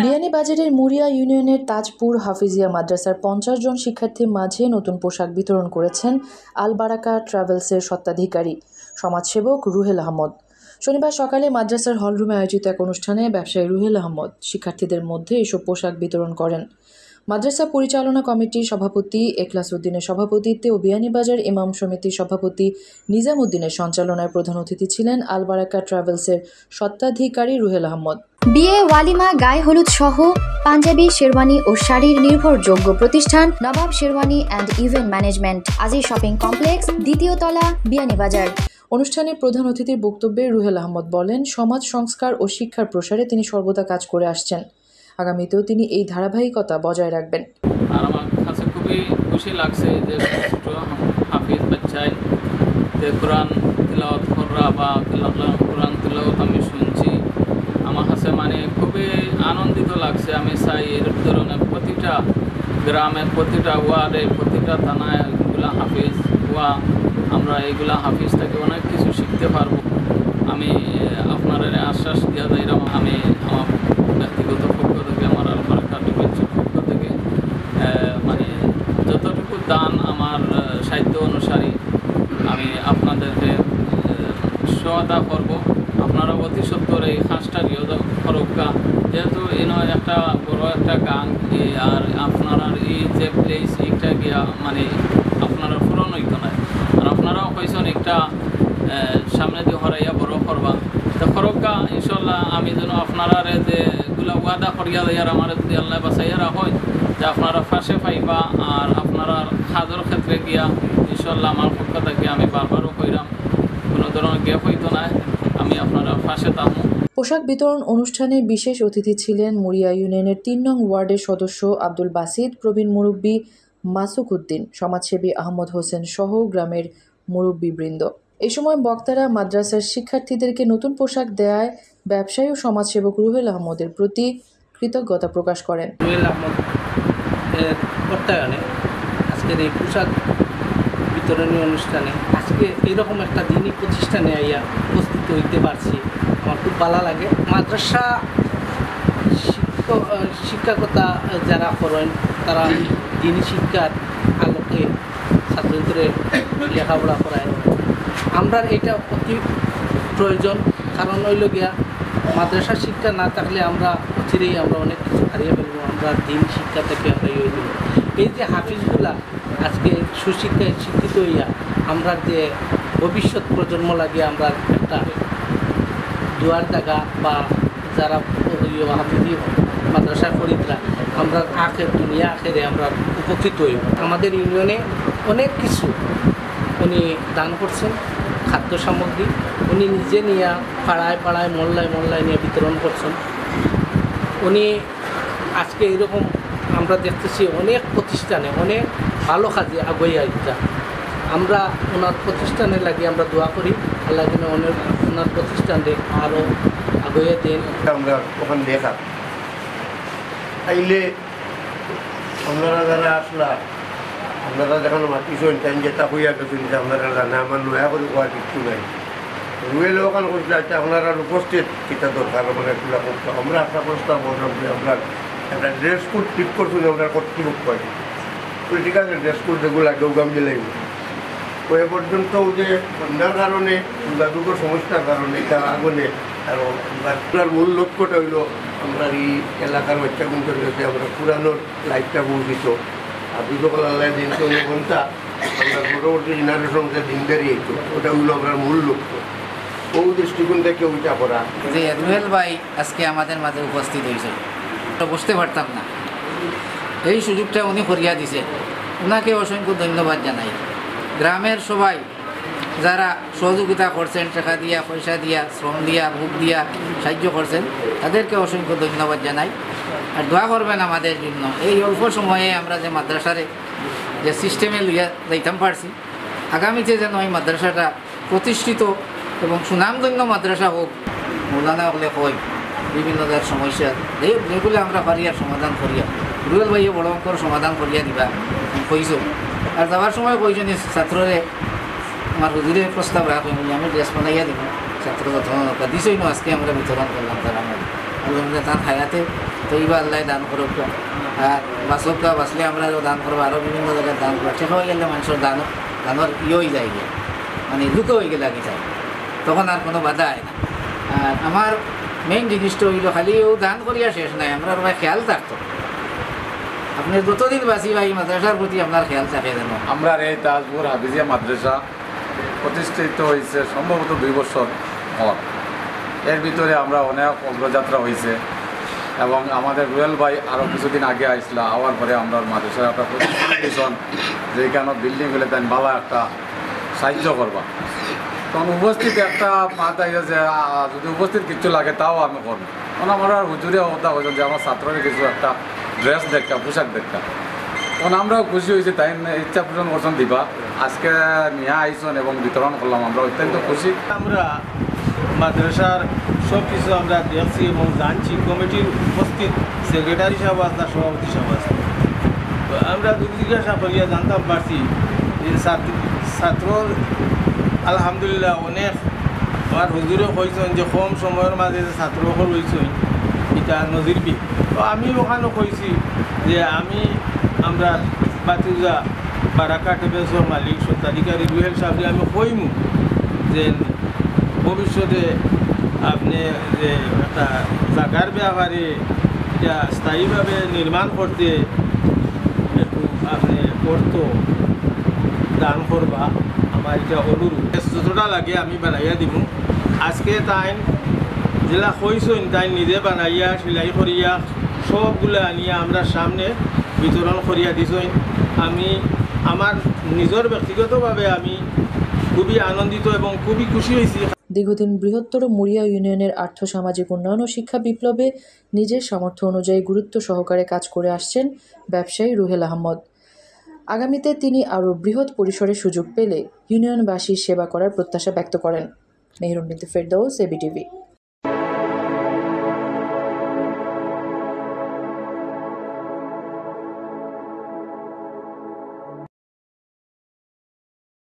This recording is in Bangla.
বিয়ানীবাজারের মুড়িয়া ইউনিয়নের তাজপুর হাফিজিয়া মাদ্রাসার 50 জন শিক্ষার্থীর মাঝে নতুন পোশাক বিতরণ করেছেন আল বারাকা ট্রাভেলসের স্বত্বাধিকারী সমাজসেবক রুহেল আহমদ। শনিবার সকালে মাদ্রাসার হলরুমে আয়োজিত এক অনুষ্ঠানে ব্যবসায়ী রুহেল আহমদ শিক্ষার্থীদের মধ্যে এসব পোশাক বিতরণ করেন। মাদ্রাসা পরিচালনা কমিটির সভাপতি এখলাস উদ্দিনের সভাপতিত্বে ও বিয়ানীবাজার ইমাম সমিতির সভাপতি নিজাম উদ্দিনের সঞ্চালনায় প্রধান অতিথি ছিলেন আল বারাকা ট্রাভেলসের স্বত্বাধিকারী রুহেল আহমদ। বিয়ে, ওয়ালিমা, গায়ে হলুদ সহ পাঞ্জাবি, শেরওয়ানি ও শাড়ির নির্ভরযোগ্য প্রতিষ্ঠান Nawab Sherwani and event management, Aziz shopping complex, দ্বিতীয় তলা, বিয়ানীবাজার। অনুষ্ঠানে প্রধান অতিথির বক্তব্যে রুহেল আহমদ বলেন, সমাজ সংস্কার ও শিক্ষার প্রসারে তিনি সর্বদা কাজ করে আসছেন। আগামীতেও তিনি এই ধারাবাহিকতা বজায় রাখবেন। আর আমার কাছে খুবই খুশি লাগছে যে হাফিজ বাচ্চায় কোরআন তিলাওয়াত করা বা কোরআন তিলাওয়াত আমি শুনছি, আমার কাছে খুবই আনন্দিত লাগছে। আমি চাই এর ধরনের প্রতিটা গ্রামের, প্রতিটা ওয়ার্ডে, প্রতিটা থানায় এগুলা হাফিজ হওয়া, আমরা এগুলা হাফিজ থেকে অনেক কিছু শিখতে পারবো। আমি আপনার আশ্বাস দেওয়া যাই, আমি আমার ব্যক্তিগত পক্ষ থেকে, আমার আল বারাকা ট্রাভেলসের পক্ষ থেকে যতটুকু দান আমার সাহিত্য অনুসারী আমি আপনাদেরকে সহায়তা করব। আপনারা অতি সত্তর এই খাসটা খরকা, যেহেতু একটা বড় একটা গান, আর আপনারা এই যে প্লেস এইটা গিয়া আপনারা পুরনো হইতো না, আর আপনারাও হয়েছেন একটা সামনে দিয়ে হরাইয়া বড় করবা। তো খরকা ইনশাল্লাহ আমি যেন আপনারা যে এগুলো ওয়াদা করিয়া দেয়ার আমার যদি আল্লাহ বাসাইয়ারা হয় যে আপনারা ফাঁসে পাইবা, আর আপনারা হাজর ক্ষেত্রে গিয়া ইনশাল্লাহ আমার পক্ষ থেকে আমি বারবারও কইরাম কোনো ধরনের গ্যাপ হইতো না, আমি আপনারা ফাঁসে থাকবো। পোশাক বিতরণ অনুষ্ঠানে বিশেষ অতিথি ছিলেন মুড়িয়া ইউনিয়নের 3 নং ওয়ার্ডের সদস্য আব্দুল বাসিত, প্রবীণ মুরব্বী মাসুক উদ্দিন, সমাজসেবী আহমদ হোসেন সহ গ্রামের মুরব্বীবৃন্দ। এই সময় বক্তারা মাদ্রাসার শিক্ষার্থীদেরকে নতুন পোশাক দেয়ায় ব্যবসায়ী ও সমাজসেবক রুহেল আহমদের প্রতি কৃতজ্ঞতা প্রকাশ করেন। রুহেল আহমদের প্রত্যয়নে আজকের এই পোশাক বিতরণী অনুষ্ঠানে আজকে এইরকম একটা দিনই প্রতিষ্ঠানে আইয়া উপস্থিত হইতে পারছি, আমার খুব ভালো লাগে। মাদ্রাসা শিক্ষকতা যারা করেন তারা দিনী শিক্ষার আলোকে ছাত্রদের লেখাপড়া করায়, আমরা এটা অতি প্রয়োজন। কারণ হইল গিয়া মাদ্রাসা শিক্ষা না থাকলে আমরা অচিরেই আমরা অনেক কিছু হারিয়ে ফেলবো, আমরা দিন শিক্ষা থেকে হারিয়ে হয়ে যাব। এই যে হাফিজগুলা আজকে সুশিক্ষায় শিক্ষিত হইয়া আমরা যে ভবিষ্যৎ প্রজন্ম লাগিয়ে আমরা একটা দুয়ার জায়গা বা যারা হাফিজি মাদ্রাসার ফরিদরা আমরা দুনিয়া আখেরে আমরা উপকৃত হইব। আমাদের ইউনিয়নে অনেক কিছু উনি দান করছেন, খাদ্য সামগ্রী উনি নিজে নিয়ে পাড়ায় পাড়ায় মহল্লায় মহল্লায় নিয়ে বিতরণ করছেন। উনি আজকে এরকম আমরা দেখতেছি অনেক প্রতিষ্ঠানে অনেক ভালো কাজে আগুয়ে আসছে। আমরা ওনার প্রতিষ্ঠানে লাগিয়ে আমরা দোয়া করি, আল্লাহ যেন ওনার প্রতিষ্ঠানে আরও আগুয়ে দেন। আমরা ওখানে দেখা আইলে আপনারা যারা আসলা, আপনারা যখন মাতিছেন টাইম যেটা হইয়া গেছেন যে আপনারা জানে আমার নয়া করে হওয়ার কিছু নাই। রুয়েল ওখান করছিল আচ্ছা আপনারা উপস্থিত কিতা দরকার এগুলো করতে আমরা একটা প্রস্তাব বললাম যে আপনার একটা ড্রেস কোড ঠিক করছেন আপনার কর্তৃপক্ষ আছে, ঠিক আছে ড্রেস কোড যেগুলো গৌগাম দিলেই ওই পর্যন্ত যে সন্ধ্যার কারণে দুটো সমস্যার কারণে তার আগুনে আর আপনার মূল লক্ষ্যটা হইল আমরা এই এলাকার বাচ্চাগুলোর কাছে আমরা পুরানোর লাইফটা পৌঁছিত, আর দুটো কলার দিন ঘন্টা আমরা পরবর্তী জেনারেশনকে দিন দাঁড়িয়েছ, ওটা হইলো আমরা মূল লক্ষ্য। ও দৃষ্টিকোণ থেকে ওইটা করা যে রুহেল ভাই আজকে আমাদের মাঝে উপস্থিত হয়েছে, বুঝতে পারতাম না, এই সুযোগটা উনি করিয়া দিছে, ওনাকে অসংখ্য ধন্যবাদ জানাই। গ্রামের সবাই যারা সহযোগিতা করছেন, টাকা দিয়া, পয়সা দিয়া, শ্রম দিয়া, বুক দিয়া সাহায্য করছেন, তাদেরকে অসংখ্য ধন্যবাদ জানাই। আর দোয়া করবেন আমাদের জন্য, এই অল্প সময়ে আমরা যে মাদ্রাসারে যে সিস্টেমে লইয়া যাইতাম পারছি, আগামীতে যেন এই মাদ্রাসাটা প্রতিষ্ঠিত এবং সুনামধন্য মাদ্রাসা হোক। মৌলানা হলে হয় বিভিন্ন ধরনের সমস্যা যেগুলো আমরা পারিয়া সমাধান করিয়া, রুয়েল ভাইয়ে বড় অঙ্কর সমাধান করিয়া দিবা কইছো। আর যাওয়ার সময় কইছেন ছাত্ররে আমার হুজুরে প্রস্তাব রাখেন, আমি ড্রেস বানাইয়া দিব। ছাত্র দিছই না আজকে আমরা বিতরণ করলাম তারা আমাদের আলহামদুলিল্লাহ তার হায়াতে তো এইবার আল্লাহ দান করুক আর বাসকা বাঁচলে আমরা দান করবো আরও বিভিন্ন জায়গায় দান করবো ঠিক হয়ে গেলে মানুষের দানের হয়ে যায় গিয়ে মানে ঢুকে হয়ে গেলে আগে যায় তখন আর কোনো বাধা হয় না। আর আমার মেইন জিনিসটা হইল খালি ও দান করিয়া শেষ নাই আমরা ভাই খেয়াল থাকতো আপনি যতদিন বাঁচি ভাই মাদ্রাসার প্রতি আপনার খেয়াল থাকে যেন। আমরা এই তাজপুর হাফিজিয়া মাদ্রাসা প্রতিষ্ঠিত হয়েছে সম্ভবত 2 বছর হল। এর ভিতরে আমরা অনেক অগ্রযাত্রা হয়েছে এবং আমাদের রুয়েল ভাই আরও কিছুদিন আগে আসলা আওয়ার পরে আমরা মাদ্রাসার একটা প্রতিষ্ঠান যেখানে বিল্ডিং হলে তাই ভালো একটা সাহায্য করবা তখন উপস্থিত একটা মাথা যে যদি উপস্থিত কিছু লাগে তাও আমি করবো তখন আমার আর হুজুরে কথা হয়েছে যে আমার ছাত্রদের কিছু একটা ড্রেস দেখা পোশাক দেখা তখন আমরাও খুশি হয়েছি তাই ইচ্ছা পূরণ করছেন দিবা আজকে নিয়ে আইসন এবং বিতরণ করলাম আমরা অত্যন্ত খুশি। আমরা মাদ্রাসার সব কিছু আমরা দেখছি এবং জানছি কমিটির উপস্থিত সেক্রেটারি সাহেব আছে সভাপতি সাহেব আছে তো আমরা জিজ্ঞাসা করিয়া জানতাম পারছি যে ছাত্র আলহামদুলিল্লাহ অনেক আমার হুজুরে কইছেন যে কম সময়ের মাঝে যে ছাত্রসকল রয়েছেন এটা নজিরবি তো আমি ওখানে কইছি যে আমরা বাতিজা বারাকা ট্রাভেলসের মালিক স্বত্বাধিকারী রুহেল সাহেবকে আমি কইমু যে ভবিষ্যতে আপনি যে একটা জায়গার ব্যাপারে এটা স্থায়ীভাবে নির্মাণ করতে একটু আপনি করতো দান করবা আমার এটা অনুরোধ যতটা লাগে আমি বানাইয়া দিব। আজকে তাই যেটা কইছেন তাই নিজে বানাইয়া সেলাই করিয়া সবগুলো আনিয়া আমরা সামনে বিতরণ করিয়া দিছেন। আমি আমার নিজের ব্যক্তিগতভাবে আমি খুবই আনন্দিত এবং খুবই খুশি হয়েছি। দীর্ঘদিন বৃহত্তর মুড়িয়া ইউনিয়নের আর্থসামাজিক উন্নয়ন ও শিক্ষা বিপ্লবে নিজের সামর্থ্য অনুযায়ী গুরুত্ব সহকারে কাজ করে আসছেন ব্যবসায়ী রুহেল আহমদ। আগামীতে তিনি আরও বৃহৎ পরিসরে সুযোগ পেলে ইউনিয়নবাসীর সেবা করার প্রত্যাশা ব্যক্ত করেন। মেহরুন বিনতে ফেরদৌস, এবিটিভি।